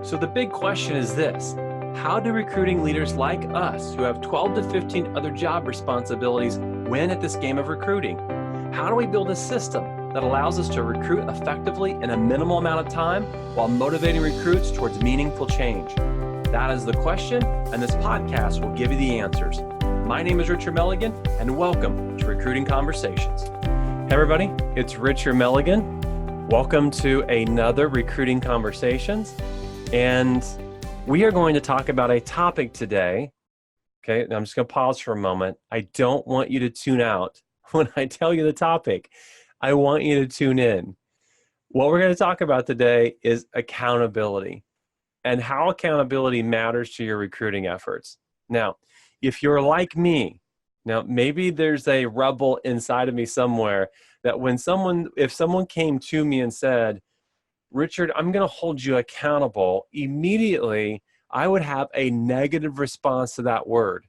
So the big question is this: how do recruiting leaders like us, who have 12 to 15 other job responsibilities, win at this game of recruiting? How do we build a system that allows us to recruit effectively in a minimal amount of time while motivating recruits towards meaningful change? That is the question, and this podcast will give you the answers. My name is Richard Milligan, and welcome to Recruiting Conversations. Hey everybody, it's Richard Milligan. Welcome to another Recruiting Conversations. And we are going to talk about a topic today. Okay, I'm just going to pause for a moment. I don't want you to tune out when I tell you the topic. I want you to tune in. What we're going to talk about today is accountability and how accountability matters to your recruiting efforts. Now, if you're like me, now maybe there's a rebel inside of me somewhere that if someone came to me and said, Richard, I'm going to hold you accountable, immediately I would have a negative response to that word.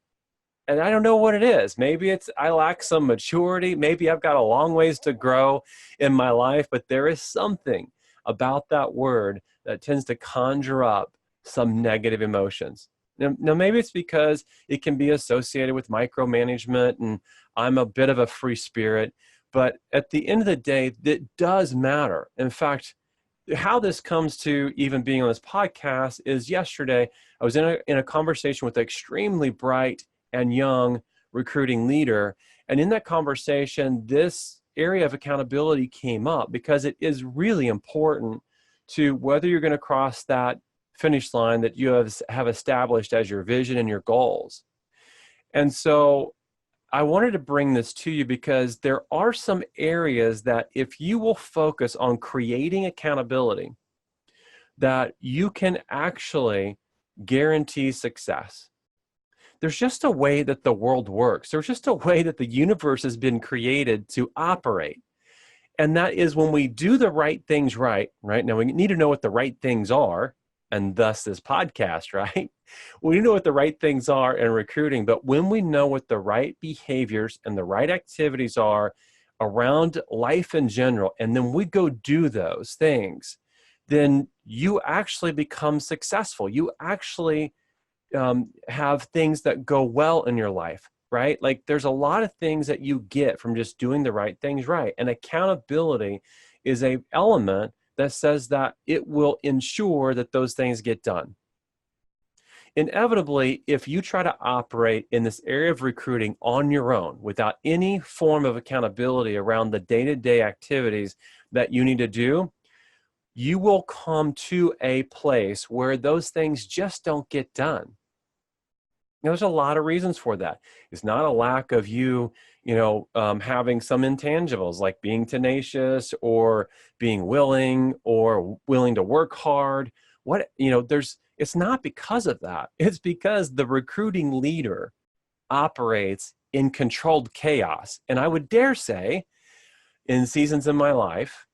And I don't know what it is. Maybe it's I lack some maturity. Maybe I've got a long ways to grow in my life, but there is something about that word that tends to conjure up some negative emotions. Now, maybe it's because it can be associated with micromanagement and I'm a bit of a free spirit, but at the end of the day, it does matter. In fact, how this comes to even being on this podcast is yesterday, I was in a conversation with an extremely bright and young recruiting leader. And in that conversation, this area of accountability came up because it is really important to whether you're going to cross that finish line that you have established as your vision and your goals. And so I wanted to bring this to you because there are some areas that if you will focus on creating accountability, that you can actually guarantee success. There's just a way that the world works. There's just a way that the universe has been created to operate. And that is when we do the right things right. Now, we need to know what the right things are, and thus this podcast, right? We know what the right things are in recruiting, but when we know what the right behaviors and the right activities are around life in general, and then we go do those things, then you actually become successful. You actually have things that go well in your life, right? Like there's a lot of things that you get from just doing the right things right. And accountability is an element that says that it will ensure that those things get done. Inevitably, if you try to operate in this area of recruiting on your own without any form of accountability around the day-to-day activities that you need to do, you will come to a place where those things just don't get done. There's a lot of reasons for that. It's not a lack of having some intangibles like being tenacious or being willing or willing to work hard. It's not because of that. It's because the recruiting leader operates in controlled chaos. And I would dare say in seasons in my life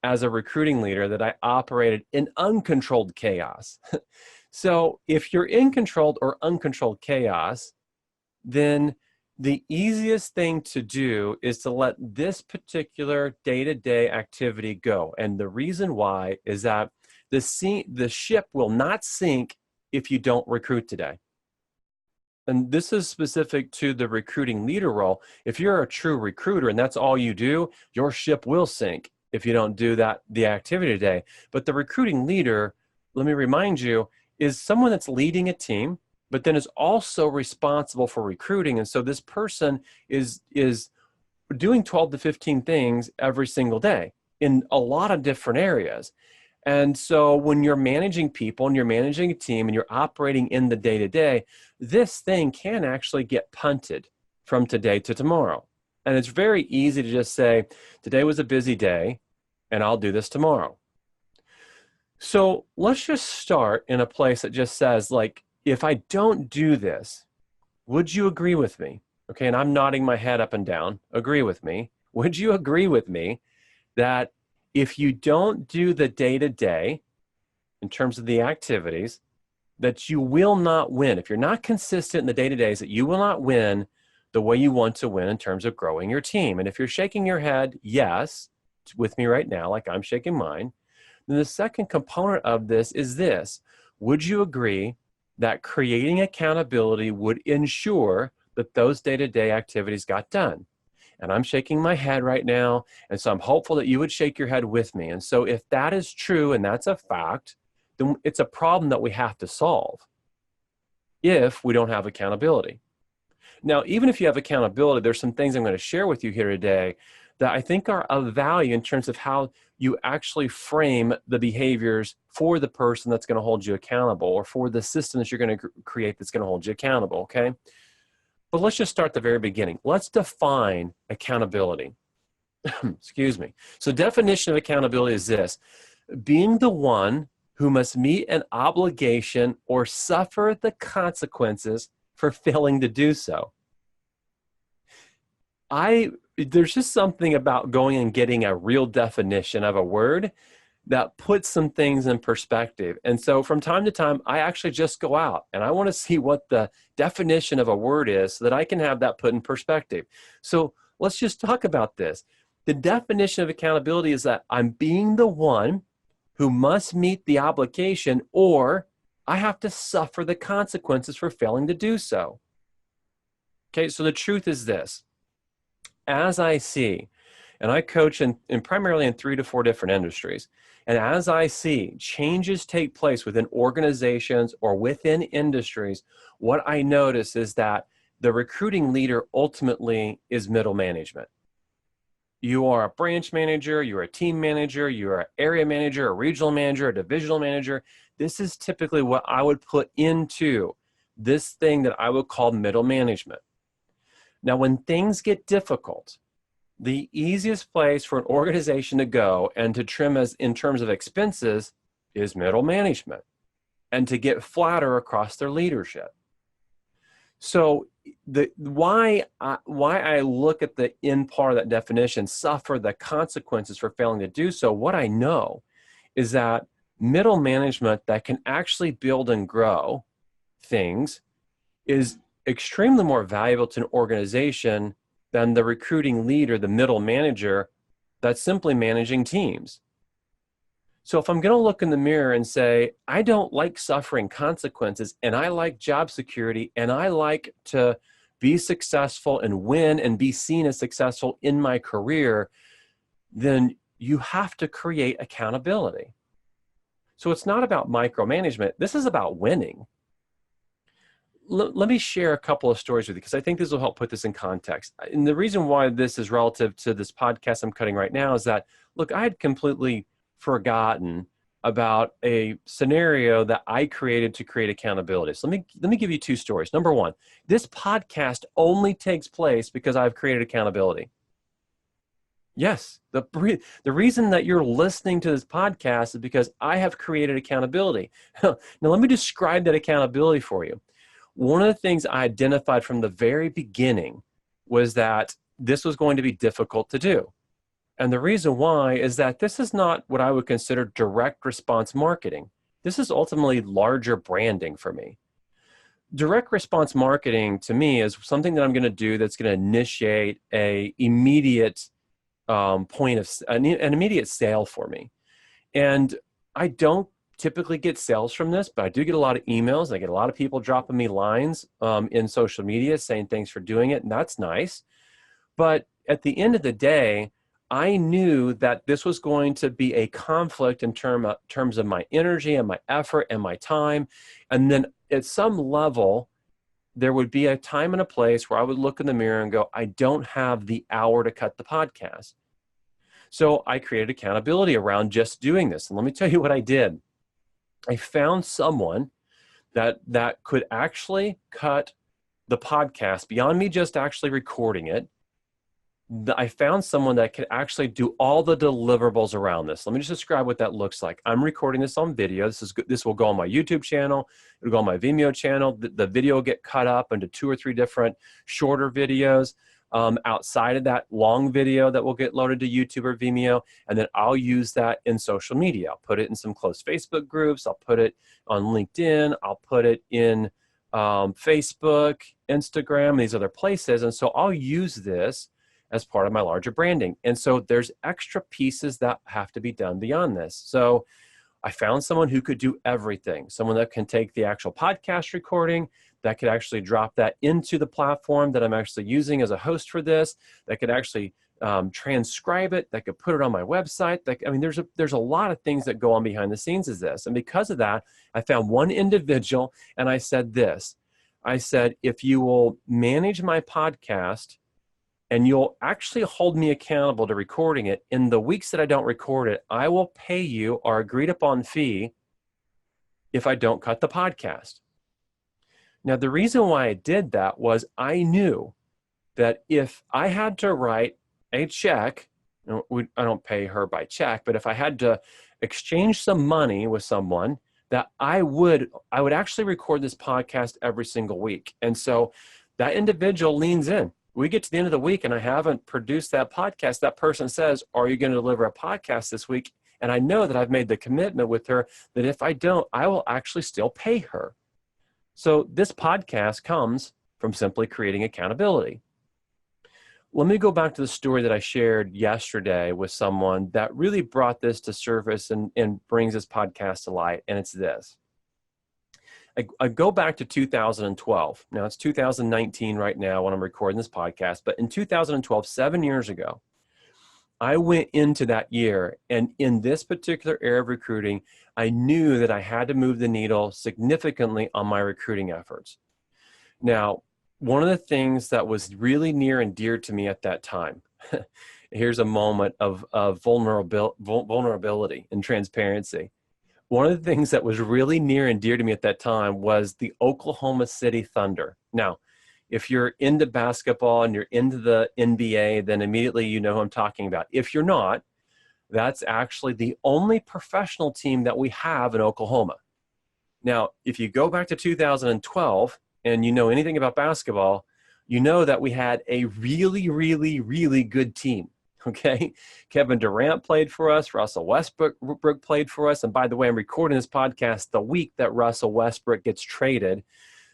as a recruiting leader that I operated in uncontrolled chaos. So if you're in controlled or uncontrolled chaos, then the easiest thing to do is to let this particular day-to-day activity go. And the reason why is that the ship will not sink if you don't recruit today. And this is specific to the recruiting leader role. If you're a true recruiter and that's all you do, your ship will sink if you don't do the activity today. But the recruiting leader, let me remind you, is someone that's leading a team, but then is also responsible for recruiting. And so this person is doing 12 to 15 things every single day in a lot of different areas. And so when you're managing people and you're managing a team and you're operating in the day-to-day, this thing can actually get punted from today to tomorrow. And it's very easy to just say, today was a busy day and I'll do this tomorrow. So let's just start in a place that just says, like, if I don't do this, would you agree with me? Okay, and I'm nodding my head up and down. Agree with me. Would you agree with me that if you don't do the day-to-day in terms of the activities, that you will not win? If you're not consistent in the day-to-days, that you will not win the way you want to win in terms of growing your team. And if you're shaking your head yes with me right now, like I'm shaking mine, then the second component of this is this. would you agree that creating accountability would ensure that those day-to-day activities got done? And I'm shaking my head right now, and so I'm hopeful that you would shake your head with me. And so if that is true and that's a fact, then it's a problem that we have to solve if we don't have accountability. Now, even if you have accountability, there's some things I'm going to share with you here today that I think are of value in terms of how you actually frame the behaviors for the person that's going to hold you accountable, or for the system that you're going to create that's going to hold you accountable, okay? But let's just start at the very beginning. Let's define accountability. Excuse me. So definition of accountability is this: being the one who must meet an obligation or suffer the consequences for failing to do so. There's just something about going and getting a real definition of a word that puts some things in perspective. And so from time to time, I actually just go out and I want to see what the definition of a word is so that I can have that put in perspective. So let's just talk about this. The definition of accountability is that I'm being the one who must meet the obligation, or I have to suffer the consequences for failing to do so. Okay, so the truth is this. As I see, and I coach in primarily in 3 to 4 different industries, and as I see changes take place within organizations or within industries, what I notice is that the recruiting leader ultimately is middle management. You are a branch manager, you're a team manager, you're an area manager, a regional manager, a divisional manager. This is typically what I would put into this thing that I would call middle management. Now, when things get difficult, the easiest place for an organization to go and to trim in terms of expenses is middle management, and to get flatter across their leadership. So why I look at the end part of that definition, suffer the consequences for failing to do so, what I know is that middle management that can actually build and grow things is extremely more valuable to an organization than the recruiting leader, the middle manager that's simply managing teams. So if I'm going to look in the mirror and say, I don't like suffering consequences, and I like job security, and I like to be successful and win and be seen as successful in my career, then you have to create accountability. So it's not about micromanagement. This is about winning. Let me share a couple of stories with you, because I think this will help put this in context. And the reason why this is relative to this podcast I'm cutting right now is that, look, I had completely forgotten about a scenario that I created to create accountability. So let me give you 2 stories. Number 1, this podcast only takes place because I've created accountability. Yes, the reason that you're listening to this podcast is because I have created accountability. Now let me describe that accountability for you. One of the things I identified from the very beginning was that this was going to be difficult to do. And the reason why is that this is not what I would consider direct response marketing. This is ultimately larger branding for me. Direct response marketing to me is something that I'm going to do that's going to initiate an immediate an immediate sale for me. And I don't typically get sales from this, but I do get a lot of emails. I get a lot of people dropping me lines in social media saying thanks for doing it, and that's nice. But at the end of the day, I knew that this was going to be a conflict in terms of my energy and my effort and my time. And then at some level, there would be a time and a place where I would look in the mirror and go, I don't have the hour to cut the podcast. So I created accountability around just doing this. And let me tell you what I did. I found someone that could actually cut the podcast beyond me just actually recording it. I found someone that could actually do all the deliverables around this. Let me just describe what that looks like. I'm recording this on video. This will go on my YouTube channel. It'll go on my Vimeo channel. The video will get cut up into 2 or 3 different shorter videos. Outside of that long video that will get loaded to YouTube or Vimeo, and then I'll use that in social media. I'll put it in some close Facebook groups. I'll put it on LinkedIn. I'll put it in Facebook, Instagram, these other places. And so I'll use this as part of my larger branding. And so there's extra pieces that have to be done beyond this. So I found someone who could do everything, someone that can take the actual podcast recording, that could actually drop that into the platform that I'm actually using as a host for this, that could actually transcribe it, that could put it on my website. I mean, there's a lot of things that go on behind the scenes as this. And because of that, I found one individual and I said this. I said, if you will manage my podcast and you'll actually hold me accountable to recording it, in the weeks that I don't record it, I will pay you our agreed upon fee if I don't cut the podcast. Now, the reason why I did that was I knew that if I had to write a check, I don't pay her by check, but if I had to exchange some money with someone, that I would actually record this podcast every single week. And so that individual leans in. We get to the end of the week and I haven't produced that podcast. That person says, are you going to deliver a podcast this week? And I know that I've made the commitment with her that if I don't, I will actually still pay her. So this podcast comes from simply creating accountability. Let me go back to the story that I shared yesterday with someone that really brought this to surface and brings this podcast to light, and it's this. I go back to 2012. Now, it's 2019 right now when I'm recording this podcast, but in 2012, 7 years ago, I went into that year, and in this particular area of recruiting, I knew that I had to move the needle significantly on my recruiting efforts. Now, one of the things that was really near and dear to me at that time, here's a moment of vulnerability and transparency. One of the things that was really near and dear to me at that time was the Oklahoma City Thunder. Now, if you're into basketball and you're into the NBA, then immediately you know who I'm talking about. If you're not, that's actually the only professional team that we have in Oklahoma. Now, if you go back to 2012, and you know anything about basketball, you know that we had a really, really, really good team, okay? Kevin Durant played for us. Russell Westbrook played for us. And by the way, I'm recording this podcast the week that Russell Westbrook gets traded.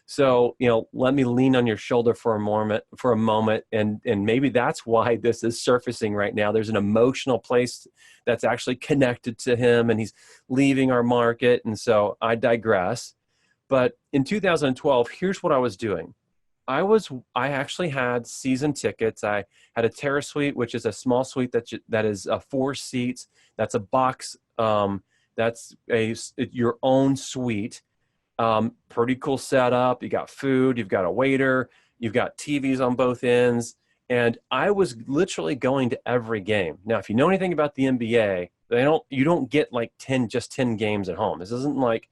So, let me lean on your shoulder for a moment. And maybe that's why this is surfacing right now. There's an emotional place that's actually connected to him, and he's leaving our market. And so I digress. But in 2012, here's what I was doing. I actually had season tickets. I had a terrace suite, which is a small suite that is 4 seats. That's a box. That's your own suite. Pretty cool setup. You got food. You've got a waiter. You've got TVs on both ends. And I was literally going to every game. Now, if you know anything about the NBA, you don't get like 10 games at home. This isn't like,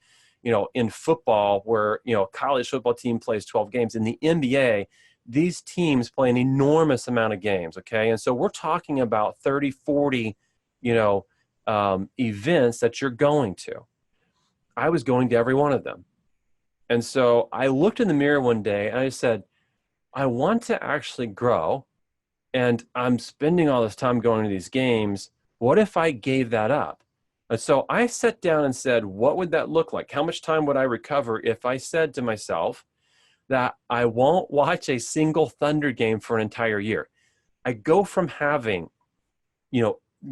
in football where, a college football team plays 12 games. In the NBA, these teams play an enormous amount of games, okay? And so we're talking about 30, 40, events that you're going to. I was going to every one of them. And so I looked in the mirror one day and I said, I want to actually grow, and I'm spending all this time going to these games. What if I gave that up? And so I sat down and said, what would that look like? How much time would I recover if I said to myself that I won't watch a single Thunder game for an entire year? I go from having,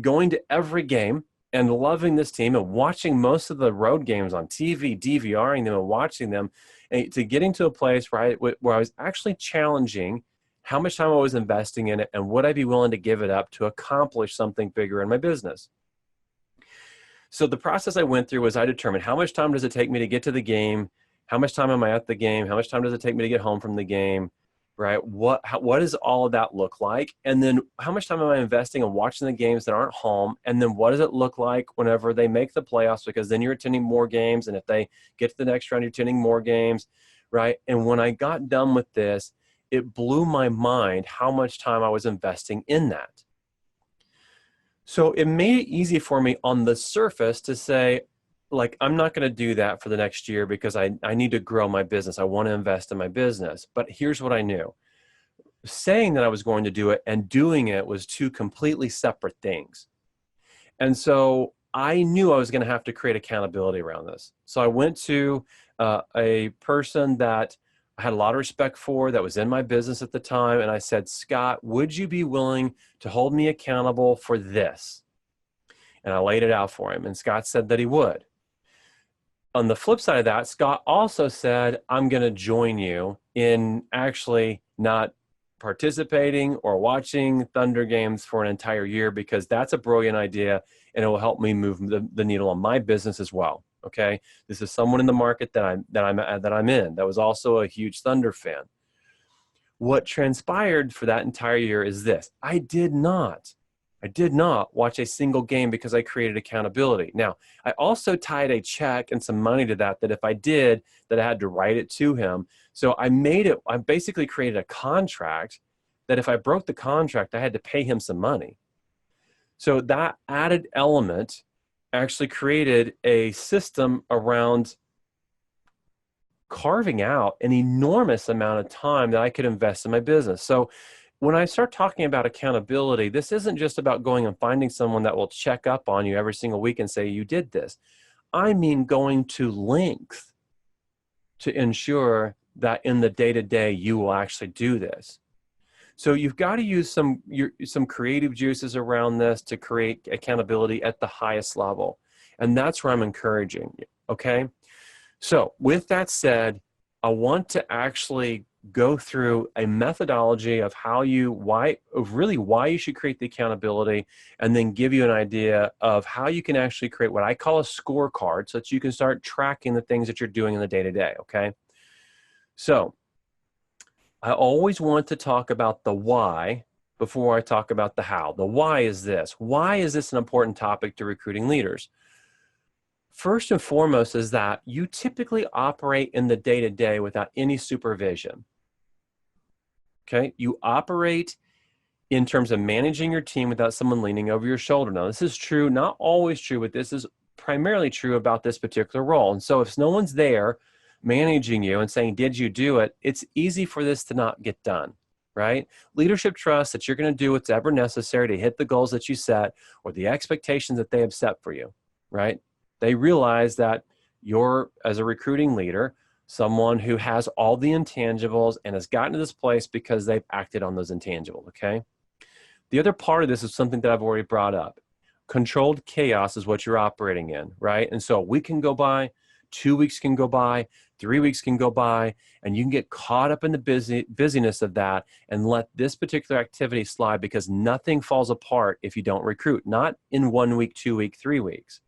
going to every game and loving this team and watching most of the road games on TV, DVRing them and watching them, and to getting to a place where I was actually challenging how much time I was investing in it and would I be willing to give it up to accomplish something bigger in my business. So the process I went through was I determined how much time does it take me to get to the game? How much time am I at the game? How much time does it take me to get home from the game? Right? What does all of that look like? And then how much time am I investing in watching the games that aren't home? And then what does it look like whenever they make the playoffs? Because then you're attending more games. And if they get to the next round, you're attending more games, right? And when I got done with this, it blew my mind how much time I was investing in that. So it made it easy for me on the surface to say, like, I'm not going to do that for the next year because I need to grow my business. I want to invest in my business. But here's what I knew. Saying that I was going to do it and doing it was two completely separate things. And so I knew I was going to have to create accountability around this. So I went to a person that I had a lot of respect for, that was in my business at the time. And I said, Scott, would you be willing to hold me accountable for this? And I laid it out for him. And Scott said that he would. On the flip side of that, Scott also said, I'm going to join you in actually not participating or watching Thunder games for an entire year, because that's a brilliant idea and it will help me move the needle on my business as well. Okay. This is someone in the market that I'm in that was also a huge Thunder fan. What transpired for that entire year is this: I did not watch a single game because I created accountability. Now, I also tied a check and some money to that if I did, that I had to write it to him. So I basically created a contract that if I broke the contract, I had to pay him some money. So that added element actually created a system around carving out an enormous amount of time that I could invest in my business. So when I start talking about accountability, this isn't just about going and finding someone that will check up on you every single week and say, you did this. I mean, going to length to ensure that in the day-to-day, you will actually do this. So you've got to use some creative juices around this to create accountability at the highest level. And that's where I'm encouraging you, okay? So with that said, I want to actually go through a methodology of why you should create the accountability, and then give you an idea of how you can actually create what I call a scorecard so that you can start tracking the things that you're doing in the day-to-day, okay? So I always want to talk about the why before I talk about the how. The why is this. Why is this an important topic to recruiting leaders? First and foremost is that you typically operate in the day-to-day without any supervision. Okay, you operate in terms of managing your team without someone leaning over your shoulder. Now, this is true, not always true, but this is primarily true about this particular role. And so if no one's there managing you and saying, did you do it? It's easy for this to not get done, right? Leadership trusts that you're going to do what's ever necessary to hit the goals that you set or the expectations that they have set for you, right? They realize that you're, as a recruiting leader, someone who has all the intangibles and has gotten to this place because they've acted on those intangibles, okay? The other part of this is something that I've already brought up. Controlled chaos is what you're operating in, right? And so a week can go by, 2 weeks can go by, 3 weeks can go by, and you can get caught up in the busyness of that and let this particular activity slide, because nothing falls apart if you don't recruit, not in 1 week, 2 weeks, 3 weeks.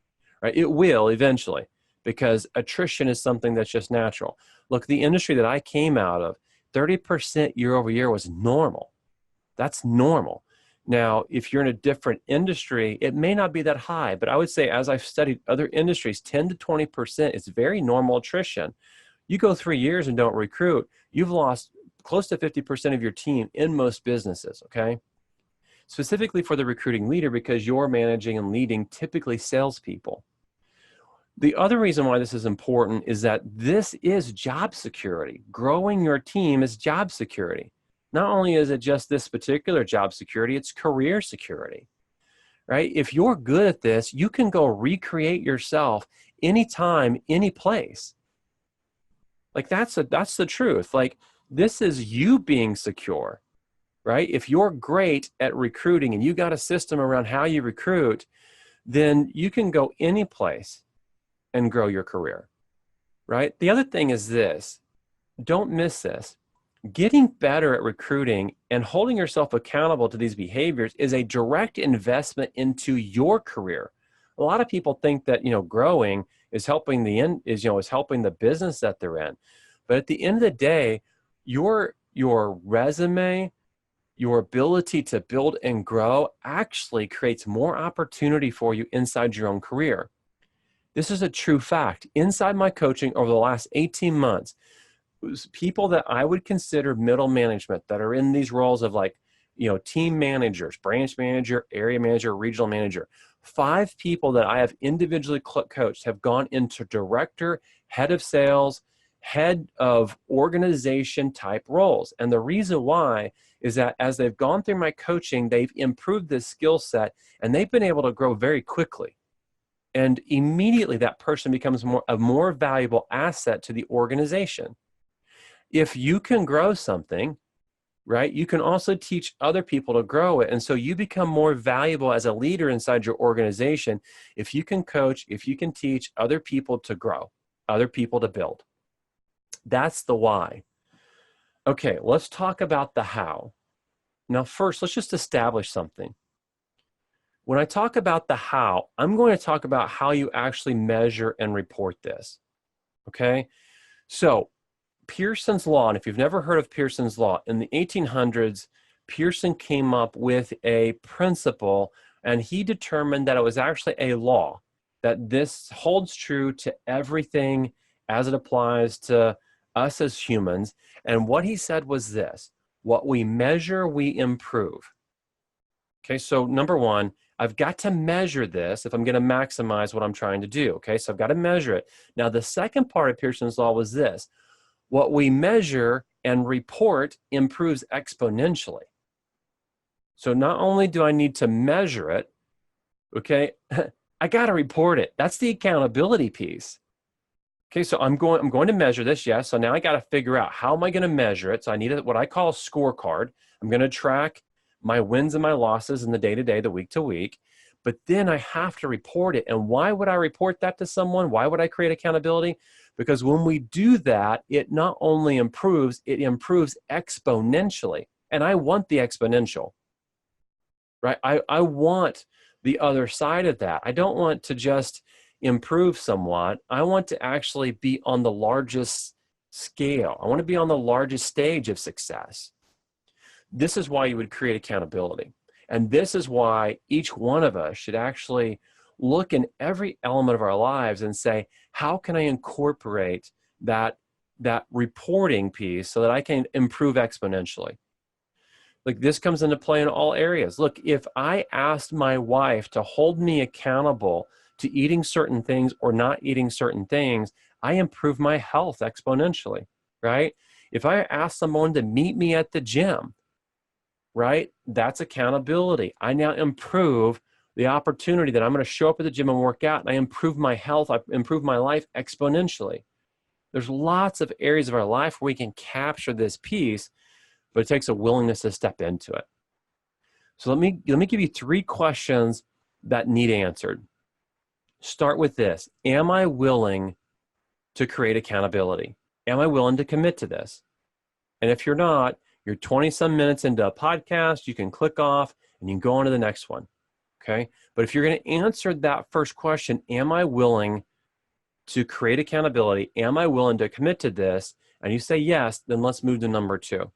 Right? It will eventually, because attrition is something that's just natural. Look, the industry that I came out of, 30% year over year was normal. That's normal. Now, if you're in a different industry, it may not be that high, but I would say, as I've studied other industries, 10 to 20% is very normal attrition. You go 3 years and don't recruit, you've lost close to 50% of your team in most businesses, okay? Specifically for the recruiting leader, because you're managing and leading typically salespeople. The other reason why this is important is that this is job security. Growing your team is job security. Not only is it just this particular job security, it's career security, right? If you're good at this, you can go recreate yourself anytime, any place. Like that's the truth. Like, this is you being secure, right? If you're great at recruiting and you got a system around how you recruit, then you can go any place and grow your career, right? The other thing is this, don't miss this. Getting better at recruiting and holding yourself accountable to these behaviors is a direct investment into your career. A lot of people think that, growing is helping is helping the business that they're in. But at the end of the day, your resume, your ability to build and grow actually creates more opportunity for you inside your own career. This is a true fact. Inside my coaching over the last 18 months, people that I would consider middle management that are in these roles of team managers, branch manager, area manager, regional manager, 5 people that I have individually coached have gone into director, head of sales, head of organization type roles. And the reason why is that as they've gone through my coaching, they've improved this skill set and they've been able to grow very quickly. And immediately that person becomes a more valuable asset to the organization. If you can grow something, right, you can also teach other people to grow it. And so you become more valuable as a leader inside your organization if you can coach, if you can teach other people to grow. other people to build. That's the why. Okay, let's talk about the how. Now, first, let's just establish something. When I talk about the how, I'm going to talk about how you actually measure and report this. Okay? So, Pearson's Law, and if you've never heard of Pearson's Law, in the 1800s, Pearson came up with a principle, and he determined that it was actually a law, that this holds true to everything as it applies to us as humans. And what he said was this: what we measure, we improve. Okay, so number one, I've got to measure this if I'm going to maximize what I'm trying to do. Okay, so I've got to measure it. Now, the second part of Pearson's Law was this: what we measure and report improves exponentially. So not only do I need to measure it, okay, I got to report it. That's the accountability piece. Okay, so I'm going to measure this, yes. So now I got to figure out, how am I going to measure it? So I need what I call a scorecard. I'm going to track my wins and my losses in the day-to-day, the week-to-week. But then I have to report it. And why would I report that to someone? Why would I create accountability? Because when we do that, it not only improves, it improves exponentially. And I want the exponential, right? I want the other side of that. I don't want to just improve somewhat. I want to actually be on the largest scale. I want to be on the largest stage of success. This is why you would create accountability. And this is why each one of us should actually look in every element of our lives and say, how can I incorporate that reporting piece so that I can improve exponentially? Like, this comes into play in all areas. Look, if I asked my wife to hold me accountable to eating certain things or not eating certain things, I improve my health exponentially, right? If I ask someone to meet me at the gym, right, that's accountability. I now improve the opportunity that I'm going to show up at the gym and work out, and I improve my health, I improve my life exponentially. There's lots of areas of our life where we can capture this piece, but it takes a willingness to step into it. So let me give you 3 questions that need answered. Start with this: am I willing to create accountability? Am I willing to commit to this? And if you're not, you're 20-some minutes into a podcast, you can click off and you can go on to the next one, okay? But if you're going to answer that first question, am I willing to create accountability? Am I willing to commit to this? And you say yes, then let's move to number 2.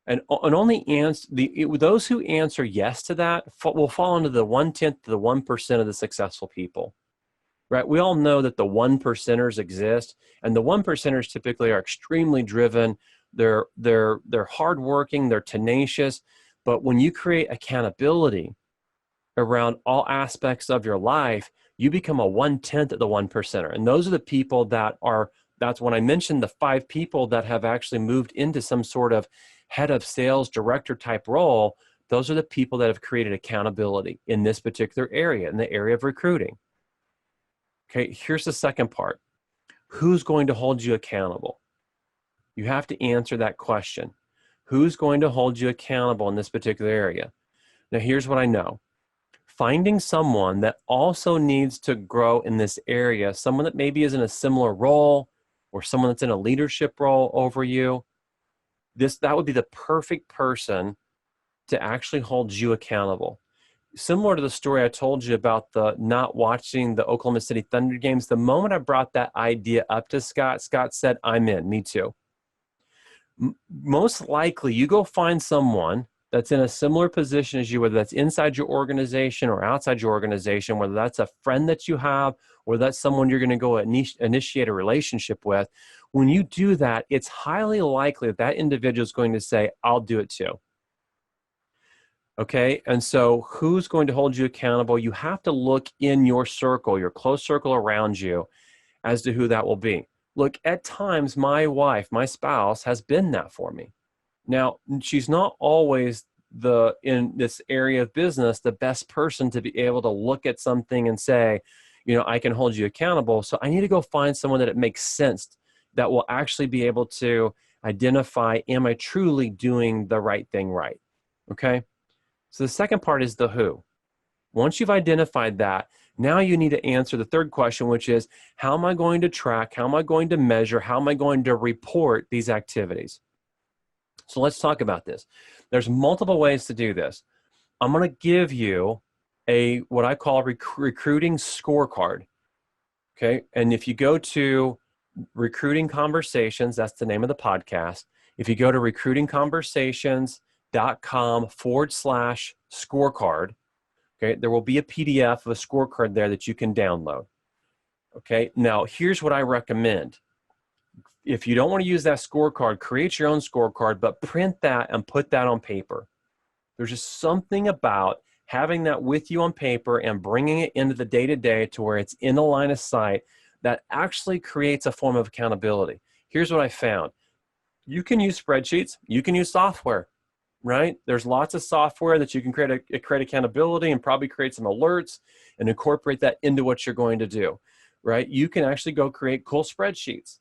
And only those who answer yes to that will fall into the 1/10 to the 1% of the successful people, right? We all know that the 1%ers exist, and the 1%ers typically are extremely driven. They're hardworking, they're tenacious. But when you create accountability around all aspects of your life, you become a 1/10 of the 1%er. And those are the people that's when I mentioned the 5 people that have actually moved into some sort of head of sales director type role. Those are the people that have created accountability in this particular area, in the area of recruiting. Okay, here's the second part. Who's going to hold you accountable? You have to answer that question. Who's going to hold you accountable in this particular area? Now, here's what I know. Finding someone that also needs to grow in this area, someone that maybe is in a similar role or someone that's in a leadership role over you, that would be the perfect person to actually hold you accountable. Similar to the story I told you about the not watching the Oklahoma City Thunder games, the moment I brought that idea up to Scott, Scott said, I'm in, me too. Most likely, you go find someone that's in a similar position as you, whether that's inside your organization or outside your organization, whether that's a friend that you have or that's someone you're going to go initiate a relationship with. When you do that, it's highly likely that individual is going to say, I'll do it too. Okay, and so who's going to hold you accountable? You have to look in your circle, your close circle around you, as to who that will be. Look, at times, my wife, my spouse, has been that for me. Now, she's not always in this area of business, the best person to be able to look at something and say, I can hold you accountable. So I need to go find someone that it makes sense, that will actually be able to identify, am I truly doing the right thing right? Okay? So the second part is the who. Once you've identified that, Now you need to answer the third question, which is, how am I going to track? How am I going to measure? How am I going to report these activities? So let's talk about this. There's multiple ways to do this. I'm going to give you what I call a recruiting scorecard. Okay. And if you go to Recruiting Conversations, that's the name of the podcast. If you go to recruitingconversations.com/scorecard, okay, there will be a PDF of a scorecard there that you can download. Okay. Now, here's what I recommend. If you don't want to use that scorecard, create your own scorecard, but print that and put that on paper. There's just something about having that with you on paper and bringing it into the day-to-day to where it's in the line of sight that actually creates a form of accountability. Here's what I found. You can use spreadsheets. You can use software, right? There's lots of software that you can create accountability and probably create some alerts and incorporate that into what you're going to do, right? You can actually go create cool spreadsheets.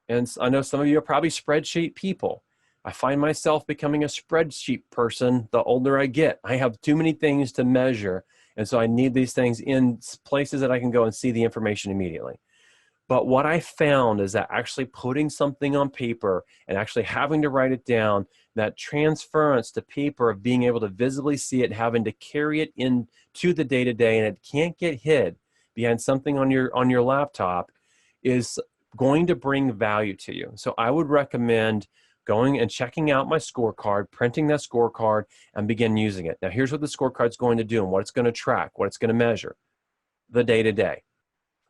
And I know some of you are probably spreadsheet people. I find myself becoming a spreadsheet person the older I get. I have too many things to measure, and so I need these things in places that I can go and see the information immediately. But what I found is that actually putting something on paper and actually having to write it down, that transference to paper of being able to visibly see it, having to carry it into the day-to-day, and it can't get hid behind something on your laptop, is going to bring value to you. So I would recommend going and checking out my scorecard, printing that scorecard, and begin using it. Now, here's what the scorecard's going to do and what it's going to track, what it's going to measure. The day-to-day.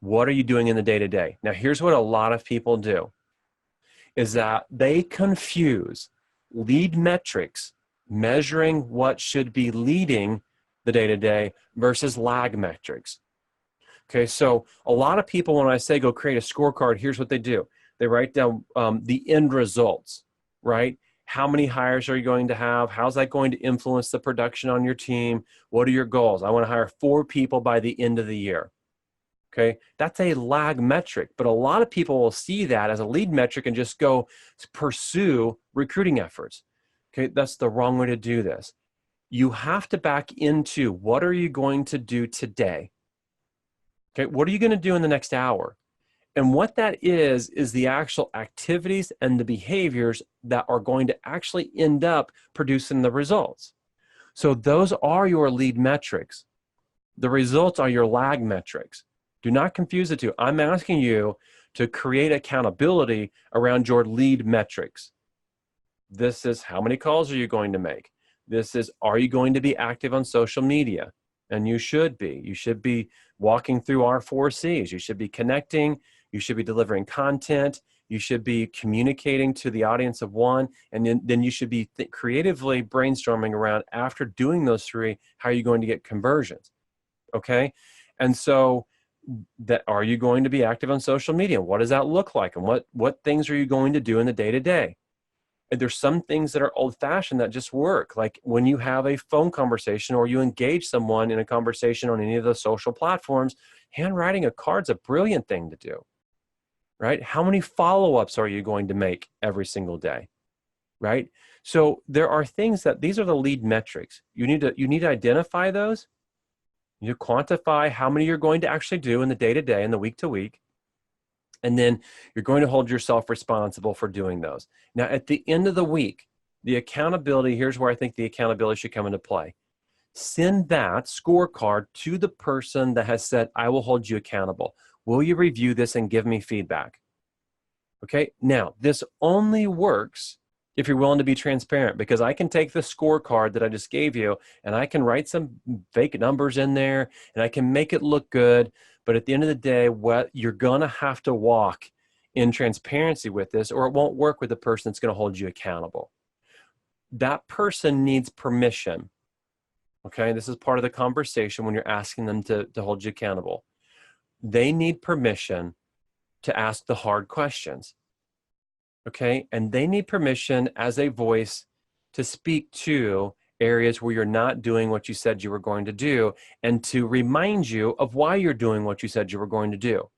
What are you doing in the day-to-day? Now, here's what a lot of people do, is that they confuse lead metrics, measuring what should be leading the day-to-day, versus lag metrics. Okay, so a lot of people, when I say go create a scorecard, here's what they do. They write down the end results, right? How many hires are you going to have? How's that going to influence the production on your team? What are your goals? I want to hire 4 people by the end of the year. Okay, that's a lag metric, but a lot of people will see that as a lead metric and just go pursue recruiting efforts. Okay, that's the wrong way to do this. You have to back into, what are you going to do today? Okay, what are you going to do in the next hour? And what that is the actual activities and the behaviors that are going to actually end up producing the results. So those are your lead metrics. The results are your lag metrics. Do not confuse the two. I'm asking you to create accountability around your lead metrics. This is, how many calls are you going to make? This is, are you going to be active on social media? And you should be. You should be walking through our 4 C's. You should be connecting. You should be delivering content. You should be communicating to the audience of one. And then you should be creatively brainstorming around, after doing those 3, how are you going to get conversions? Okay? And so, are you going to be active on social media? What does that look like? And what things are you going to do in the day-to-day? And there's some things that are old-fashioned that just work. Like when you have a phone conversation or you engage someone in a conversation on any of the social platforms, handwriting a card's a brilliant thing to do, right? How many follow-ups are you going to make every single day, right? So there are things that, these are the lead metrics. You need to identify those. You quantify how many you're going to actually do in the day-to-day and the week-to-week. And then you're going to hold yourself responsible for doing those. Now, at the end of the week, the accountability, here's where I think the accountability should come into play. Send that scorecard to the person that has said, I will hold you accountable. Will you review this and give me feedback? Okay, now, this only works if you're willing to be transparent, because I can take the scorecard that I just gave you and I can write some fake numbers in there and I can make it look good. But at the end of the day, you're going to have to walk in transparency with this, or it won't work with the person that's going to hold you accountable. That person needs permission. Okay, this is part of the conversation when you're asking them to hold you accountable. They need permission to ask the hard questions. Okay, and they need permission as a voice to speak to areas where you're not doing what you said you were going to do, and to remind you of why you're doing what you said you were going to do.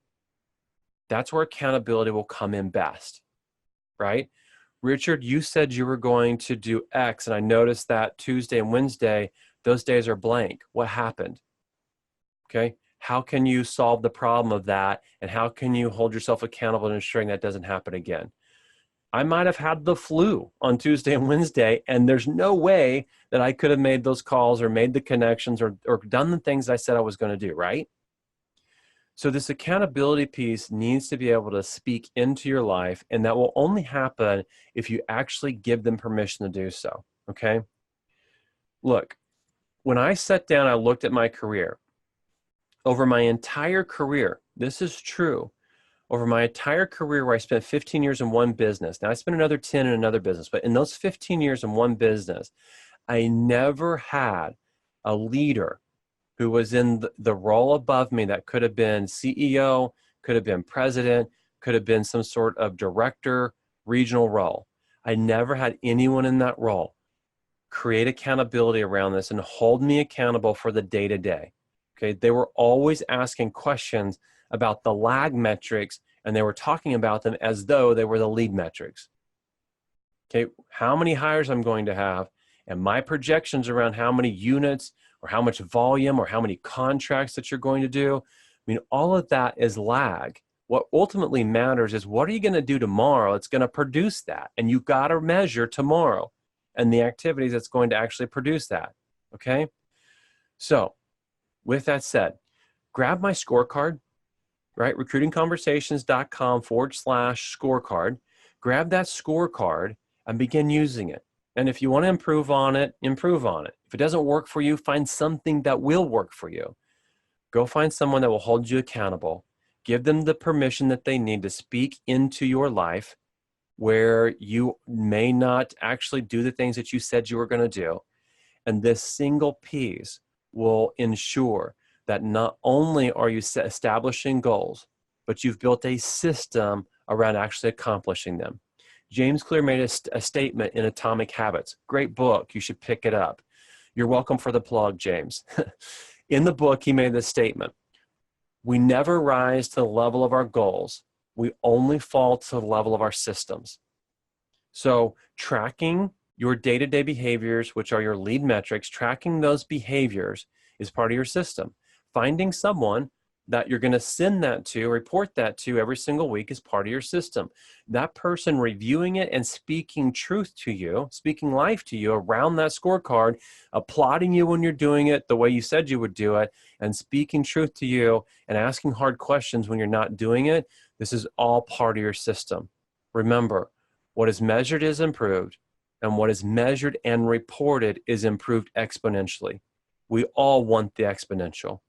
That's where accountability will come in best, right? Richard, you said you were going to do X, and I noticed that Tuesday and Wednesday, those days are blank. What happened? Okay, how can you solve the problem of that? And how can you hold yourself accountable to ensuring that doesn't happen again? I might have had the flu on Tuesday and Wednesday, and there's no way that I could have made those calls or made the connections or done the things I said I was going to do, right? So this accountability piece needs to be able to speak into your life, and that will only happen if you actually give them permission to do so, okay? Look, when I sat down, I looked at my career. Over my entire career, this is true, over my entire career where I spent 15 years in one business. Now I spent another 10 in another business, but in those 15 years in one business, I never had a leader who was in the role above me that could have been CEO, could have been president, could have been some sort of director, regional role. I never had anyone in that role create accountability around this and hold me accountable for the day-to-day. Okay, they were always asking questions about the lag metrics, and they were talking about them as though they were the lead metrics. Okay, how many hires I'm going to have, and my projections around how many units or how much volume or how many contracts that you're going to do. I mean, all of that is lag. What ultimately matters is what are you going to do tomorrow? It's going to produce that, and you've got to measure tomorrow and the activities that's going to actually produce that, okay? So with that said, grab my scorecard, right? recruitingconversations.com/scorecard. Grab that scorecard and begin using it. And if you want to improve on it, improve on it. If it doesn't work for you, find something that will work for you. Go find someone that will hold you accountable. Give them the permission that they need to speak into your life where you may not actually do the things that you said you were going to do. And this single piece will ensure that not only are you establishing goals, but you've built a system around actually accomplishing them. James Clear made a statement in Atomic Habits. Great book. You should pick it up. You're welcome for the plug, James. In the book, he made this statement. We never rise to the level of our goals. We only fall to the level of our systems. So tracking your day-to-day behaviors, which are your lead metrics, tracking those behaviors is part of your system. Finding someone that you're going to send that to, report that to every single week is part of your system. That person reviewing it and speaking truth to you, speaking life to you around that scorecard, applauding you when you're doing it the way you said you would do it, and speaking truth to you and asking hard questions when you're not doing it, this is all part of your system. Remember, what is measured is improved, and what is measured and reported is improved exponentially. We all want the exponential.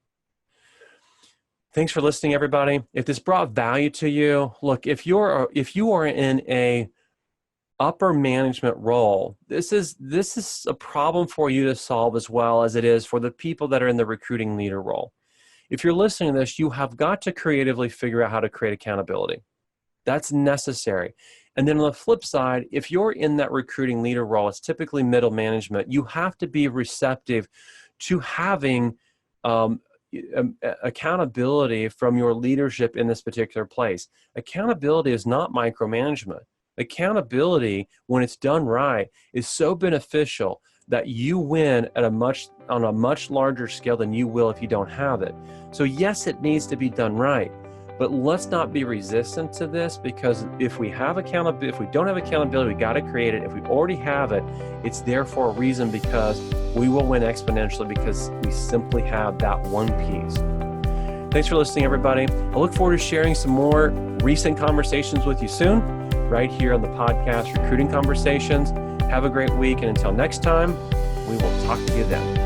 Thanks for listening, everybody. If this brought value to you, look, if you are in a upper management role, this is a problem for you to solve as well as it is for the people that are in the recruiting leader role. If you're listening to this, you have got to creatively figure out how to create accountability. That's necessary. And then on the flip side, if you're in that recruiting leader role, it's typically middle management, you have to be receptive to having accountability from your leadership in this particular place. Accountability is not micromanagement. Accountability, when it's done right, is so beneficial that you win at on a much larger scale than you will if you don't have it. So yes, it needs to be done right, but let's not be resistant to this, because if we don't have accountability, we got to create it. If we already have it, it's there for a reason, because we will win exponentially because we simply have that one piece. Thanks for listening, everybody. I look forward to sharing some more recent conversations with you soon, right here on the podcast, Recruiting Conversations. Have a great week, and until next time, we will talk to you then.